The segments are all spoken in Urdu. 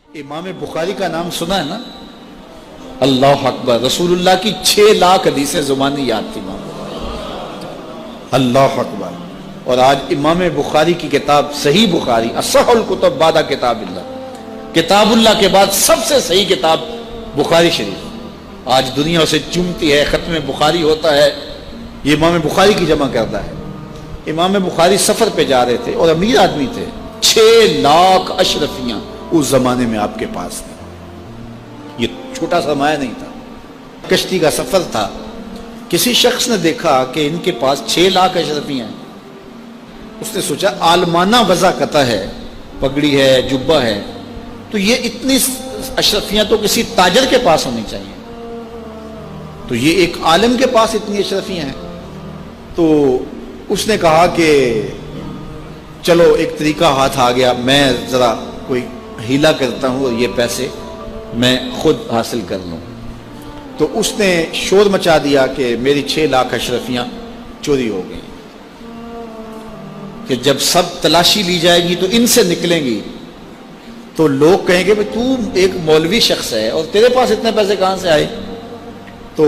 امام بخاری کا نام سنا ہے نا؟ اللہ اکبر، رسول اللہ کی 6 لاکھ حدیثیں زبانی یاد تھی امام بخاری، اللہ اکبر۔ اور آج امام بخاری کی کتاب صحیح بخاری، اصح الکتب بعد کتاب اللہ، کتاب اللہ کے بعد سب سے صحیح کتاب بخاری شریف، آج دنیا اسے چومتی ہے، ختم بخاری ہوتا ہے، یہ امام بخاری کی جمع کرتا ہے۔ امام بخاری سفر پہ جا رہے تھے اور امیر آدمی تھے، 6 لاکھ اشرفیاں اس زمانے میں آپ کے پاس تھے، یہ چھوٹا سرمایہ نہیں تھا، کشتی کا سفر تھا۔ کسی شخص نے دیکھا کہ ان کے پاس 6 لاکھ اشرفیاں ہیں، اس نے سوچا عالمانہ وضع قطع ہے، پگڑی ہے، جبہ ہے، تو یہ اتنی اشرفیاں تو کسی تاجر کے پاس ہونی چاہیے، تو یہ ایک عالم کے پاس اتنی اشرفیاں ہیں۔ تو اس نے کہا کہ چلو ایک طریقہ ہاتھ آ گیا، میں ذرا کوئی ہیلا کرتا ہوں اور یہ پیسے میں خود حاصل کر لوں۔ تو اس نے شور مچا دیا کہ میری 6 لاکھ اشرفیاں چوری ہو گئیں، کہ جب سب تلاشی لی جائے گی تو ان سے نکلیں گی تو لوگ کہیں گے تو ایک مولوی شخص ہے اور تیرے پاس اتنے پیسے کہاں سے آئے، تو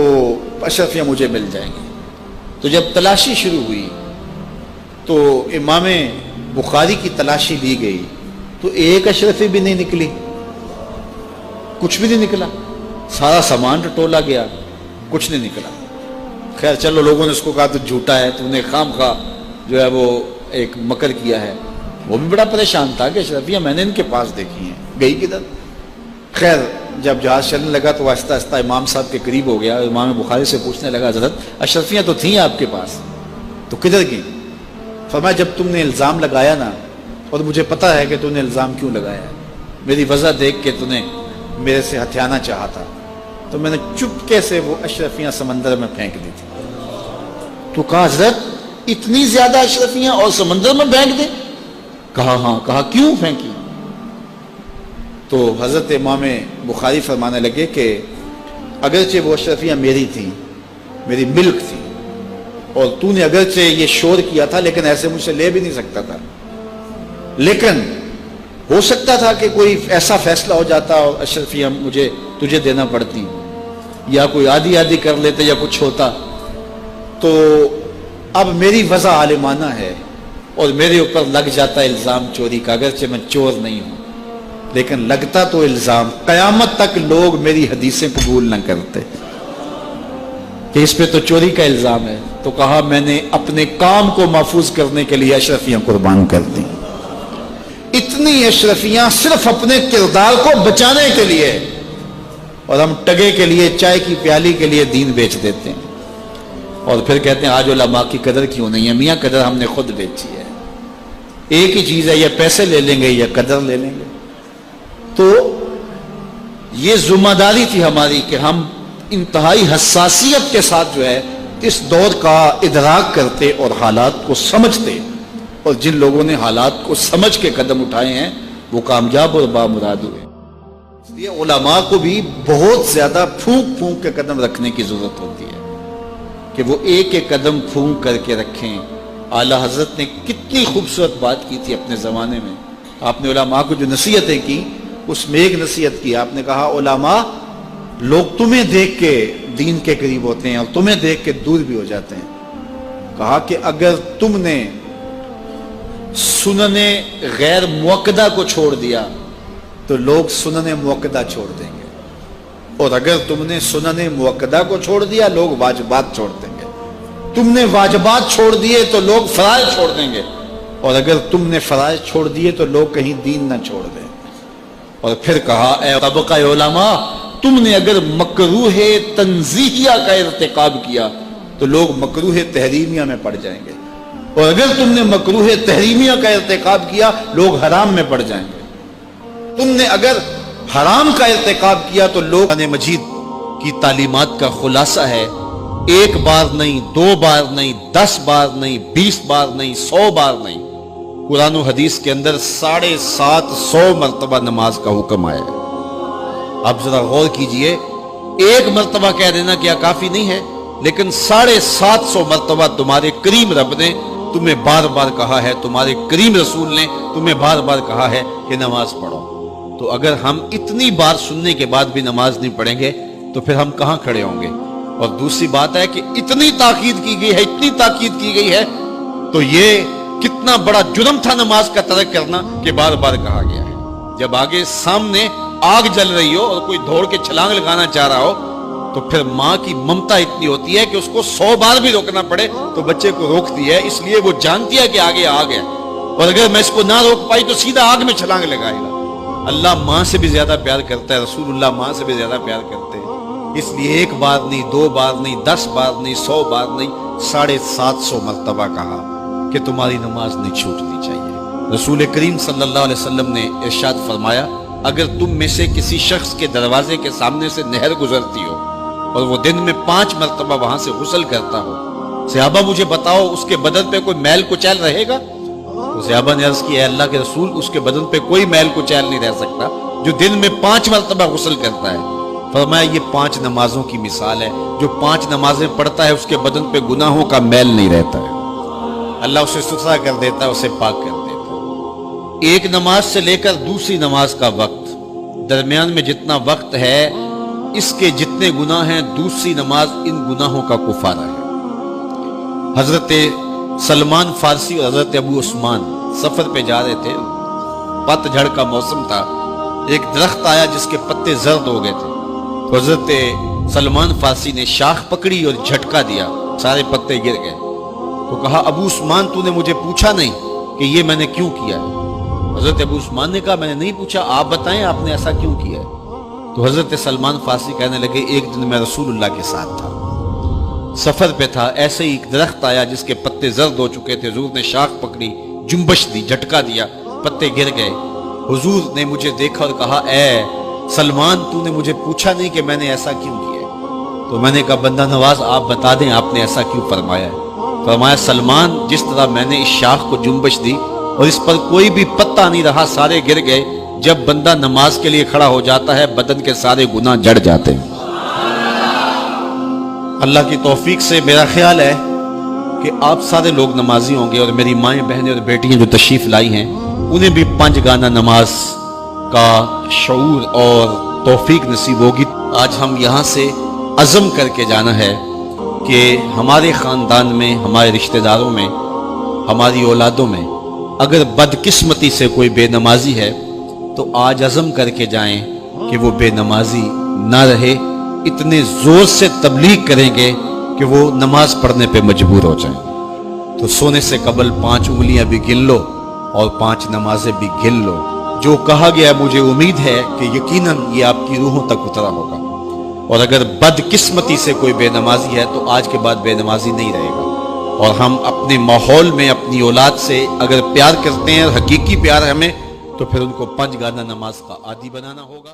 اشرفیاں مجھے مل جائیں گی۔ تو جب تلاشی شروع ہوئی تو امام بخاری کی تلاشی لی گئی تو ایک اشرفی بھی نہیں نکلی، کچھ بھی نہیں نکلا، سارا سامان ٹولا گیا، کچھ نہیں نکلا۔ خیر چلو، لوگوں نے اس کو کہا تو جھوٹا ہے، تو نے خام خواہ جو ہے وہ ایک مکر کیا ہے۔ وہ بھی بڑا پریشان تھا کہ اشرفیاں میں نے ان کے پاس دیکھی ہیں، گئی کدھر؟ خیر جب جہاز چلنے لگا تو آہستہ آہستہ امام صاحب کے قریب ہو گیا، امام بخاری سے پوچھنے لگا حضرت اشرفیاں تو تھیں آپ کے پاس، تو کدھر گئیں؟ فرمایا جب تم نے الزام لگایا نا، اور مجھے پتہ ہے کہ تم نے الزام کیوں لگایا ہے، میری وجہ دیکھ کے تم نے میرے سے ہتھیانا چاہا تھا، تو میں نے چپکے سے وہ اشرفیاں سمندر میں پھینک دی تھی۔ تو کہا حضرت اتنی زیادہ اشرفیاں اور سمندر میں پھینک دیں؟ کہا ہاں۔ کہا کیوں پھینکی؟ تو حضرت امام بخاری فرمانے لگے کہ اگرچہ وہ اشرفیاں میری تھیں، میری ملک تھی، اور تو نے اگرچہ یہ شور کیا تھا لیکن ایسے مجھ سے لے بھی نہیں سکتا تھا، لیکن ہو سکتا تھا کہ کوئی ایسا فیصلہ ہو جاتا اور اشرفیاں مجھے تجھے دینا پڑتی، یا کوئی آدھی آدھی کر لیتے یا کچھ ہوتا، تو اب میری وضع عالمانہ ہے اور میرے اوپر لگ جاتا الزام چوری کا، اگرچہ میں چور نہیں ہوں لیکن لگتا تو الزام، قیامت تک لوگ میری حدیثیں قبول نہ کرتے کہ اس پہ تو چوری کا الزام ہے۔ تو کہا میں نے اپنے کام کو محفوظ کرنے کے لیے اشرفیاں قربان کر دی، اتنی اشرفیاں صرف اپنے کردار کو بچانے کے لیے، اور ہم ٹگے کے لیے، چائے کی پیالی کے لیے دین بیچ دیتے ہیں، اور پھر کہتے ہیں آج علماء کی قدر کیوں نہیں ہے؟ میاں قدر ہم نے خود بیچی ہے، ایک ہی چیز ہے، یا پیسے لے لیں گے یا قدر لے لیں گے۔ تو یہ ذمہ داری تھی ہماری کہ ہم انتہائی حساسیت کے ساتھ جو ہے اس دور کا ادراک کرتے اور حالات کو سمجھتے، اور جن لوگوں نے حالات کو سمجھ کے قدم اٹھائے ہیں وہ کامیاب اور بامراد ہوئے۔ اس لیے علماء کو بھی بہت زیادہ پھونک پھونک کے قدم رکھنے کی ضرورت ہوتی ہے کہ وہ ایک ایک قدم پھونک کر کے رکھیں۔ اعلیٰ حضرت نے کتنی خوبصورت بات کی تھی اپنے زمانے میں، آپ نے علماء کو جو نصیحتیں کی اس میں ایک نصیحت کی، آپ نے کہا علماء لوگ تمہیں دیکھ کے دین کے قریب ہوتے ہیں اور تمہیں دیکھ کے دور بھی ہو جاتے ہیں۔ کہا کہ اگر تم نے سنن غیر موقدہ کو چھوڑ دیا تو لوگ سنن موقدہ چھوڑ دیں گے، اور اگر تم نے سنن موقدہ کو چھوڑ دیا لوگ واجبات چھوڑ دیں گے، تم نے واجبات چھوڑ دیے تو لوگ فرائض چھوڑ دیں گے، اور اگر تم نے فرائض چھوڑ دیے تو لوگ کہیں دین نہ چھوڑ دیں۔ اور پھر کہا اے طبقہ علماء، تم نے اگر مکروہ تنزیہیہ کا ارتکاب کیا تو لوگ مکروہ تحریمیہ میں پڑ جائیں گے، اور اگر تم نے مکروہ تحریمیہ کا ارتکاب کیا لوگ حرام میں پڑ جائیں گے، تم نے اگر حرام کا ارتکاب کیا تو لوگ قرآن مجید کی تعلیمات کا خلاصہ ہے، 1 بار نہیں، 2 بار نہیں، 10 بار نہیں، 20 بار نہیں، 100 بار نہیں، قرآن و حدیث کے اندر 750 مرتبہ نماز کا حکم آیا ہے۔ آپ ذرا غور کیجئے، ایک مرتبہ کہہ دینا کیا کافی نہیں ہے؟ لیکن 750 مرتبہ تمہارے کریم رب نے تمہیں بار بار کہا ہے، تمہارے کریم رسول نے تمہیں بار بار کہا ہے کہ نماز پڑھو۔ تو اگر ہم اتنی بار سننے کے بعد بھی نماز نہیں پڑھیں گے تو پھر ہم کہاں کھڑے ہوں گے؟ اور دوسری بات ہے کہ اتنی تاکید کی گئی ہے، اتنی تاکید کی گئی ہے، تو یہ کتنا بڑا جرم تھا نماز کا ترک کرنا کہ بار بار کہا گیا ہے۔ جب آگے سامنے آگ جل رہی ہو اور کوئی دوڑ کے چھلانگ لگانا چاہ رہا ہو تو پھر ماں کی ممتا اتنی ہوتی ہے کہ اس کو 100 بار بھی روکنا پڑے تو بچے کو روکتی ہے، اس لیے وہ جانتی ہے کہ آگے آگ ہے، اور اگر میں اس کو نہ روک پائی تو سیدھا آگ میں چھلانگ لگائے گا۔ اللہ ماں سے بھی زیادہ پیار کرتا ہے، رسول اللہ ماں سے بھی زیادہ پیار کرتے ہیں، اس لیے 1 بار نہیں، 2 بار نہیں، 10 بار نہیں، 100 بار نہیں، 750 مرتبہ کہا کہ تمہاری نماز نہیں چھوٹنی چاہیے۔ رسول کریم صلی اللہ علیہ وسلم نے ارشاد فرمایا، اگر تم میں سے کسی شخص کے دروازے کے سامنے سے نہر گزرتی ہو اور وہ دن میں 5 مرتبہ وہاں سے غسل کرتا ہو، صحابہ مجھے بتاؤ اس کے بدن پہ کوئی میل کچیل رہے گا؟ تو صحابہ نے عرض کی، اے اللہ کے رسول، اس کے بدن پہ کوئی میل کچیل نہیں رہ سکتا جو دن میں 5 مرتبہ غسل کرتا ہے۔ فرمایا یہ 5 نمازوں کی مثال ہے، جو 5 نمازیں پڑھتا ہے اس کے بدن پہ گناہوں کا میل نہیں رہتا ہے، اللہ اسے ستھرا کر دیتا ہے، اسے پاک کر دیتا ہے۔ ایک نماز سے لے کر دوسری نماز کا وقت، درمیان میں جتنا وقت ہے اس کے جتنے گناہ ہیں، دوسری نماز ان گناہوں کا کفارہ ہے۔ حضرت سلمان فارسی اور حضرت ابو عثمان سفر پہ جا رہے تھے، پت جھڑ کا موسم تھا، ایک درخت آیا جس کے پتے زرد ہو گئے تھے، تو حضرت سلمان فارسی نے شاخ پکڑی اور جھٹکا دیا، سارے پتے گر گئے۔ تو کہا، ابو عثمان تو نے مجھے پوچھا نہیں کہ یہ میں نے کیوں کیا ہے؟ حضرت ابو عثمان نے کہا، میں نے نہیں پوچھا، آپ بتائیں آپ نے ایسا کیوں کیا ہے؟ تو حضرت سلمان فارسی کہنے لگے، ایک دن میں رسول اللہ کے ساتھ تھا، سفر پہ تھا، ایسے ہی ایک درخت آیا جس کے پتے زرد ہو چکے تھے، حضور نے شاخ پکڑی، جنبش دی، جھٹکا دیا، پتے گر گئے۔ حضور نے مجھے دیکھا اور کہا، اے سلمان تو نے مجھے پوچھا نہیں کہ میں نے ایسا کیوں کیا؟ تو میں نے کہا، بندہ نواز آپ بتا دیں آپ نے ایسا کیوں فرمایا ہے؟ فرمایا، سلمان جس طرح میں نے اس شاخ کو جنبش دی اور اس پر کوئی بھی پتا نہیں رہا، سارے گر گئے، جب بندہ نماز کے لیے کھڑا ہو جاتا ہے بدن کے سارے گناہ جڑ جاتے ہیں۔ اللہ کی توفیق سے میرا خیال ہے کہ آپ سارے لوگ نمازی ہوں گے، اور میری مائیں بہنیں اور بیٹیاں جو تشریف لائی ہیں انہیں بھی 5 گانا نماز کا شعور اور توفیق نصیب ہوگی۔ آج ہم یہاں سے عزم کر کے جانا ہے کہ ہمارے خاندان میں، ہمارے رشتہ داروں میں، ہماری اولادوں میں اگر بدقسمتی سے کوئی بے نمازی ہے تو آج عزم کر کے جائیں کہ وہ بے نمازی نہ رہے، اتنے زور سے تبلیغ کریں گے کہ وہ نماز پڑھنے پہ مجبور ہو جائیں۔ تو سونے سے قبل 5 انگلیاں بھی گن لو اور 5 نمازیں بھی گن لو۔ جو کہا گیا مجھے امید ہے کہ یقیناً یہ آپ کی روحوں تک اترا ہوگا، اور اگر بدقسمتی سے کوئی بے نمازی ہے تو آج کے بعد بے نمازی نہیں رہے گا، اور ہم اپنے ماحول میں اپنی اولاد سے اگر پیار کرتے ہیں، حقیقی پیار ہمیں، تو پھر ان کو 5 گانا نماز کا عادی بنانا ہوگا۔